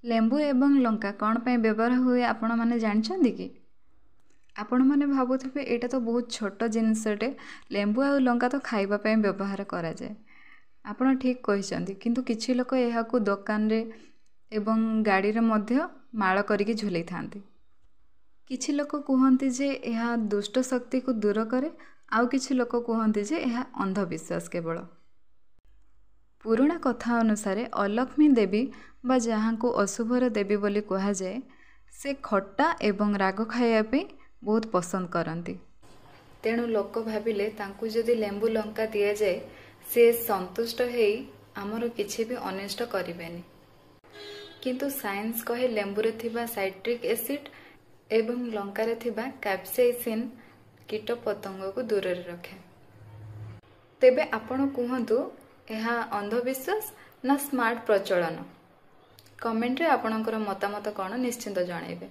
लेंबू एवं लंका कौन पे व्यवहार हुए आपण माने जानछन्ती कि? आपण माने भाबुथिबे एटा तो बहुत छोट जिनसटे लेंबू आ लंका तो खाइबा पे व्यवहार करा जाए। आपण ठीक कहिसंती किंतु किछि लोक एहाकु दुकान रे एवं गाड़ी रे मध्य माळ करिके झुलै थांती। किछि लोक कहंती जे एहा दुष्ट शक्ति को दूर करे, आउ किछि लोक कहंती जे एहा अंधविश्वास केवल। पुराणा कथा अनुसार अलक्ष्मी देवी बा जहाँ को अशुभर देवी बोली कहा जाए, से खट्टा एवं राग खाइबा पे बहुत पसंद करती। तेणु लोक भाविले तांकु जदि लेंबू लंका दिया जाए से संतुष्ट हेई आमर किछि भी अनिष्ट करिवेनी। किंतु साइंस कहे लेंबू रे थिबा साइट्रिक एसिड एवं लंका रे थिबा कैप्साइसिन कीट पतंग को दूर रे रखे। तेबे आपण कुहंतु एहा अंधविश्वास ना स्मार्ट प्रचलन? कमेंट रे आपणकर मतामत कौन निश्चिंत जणाइबे।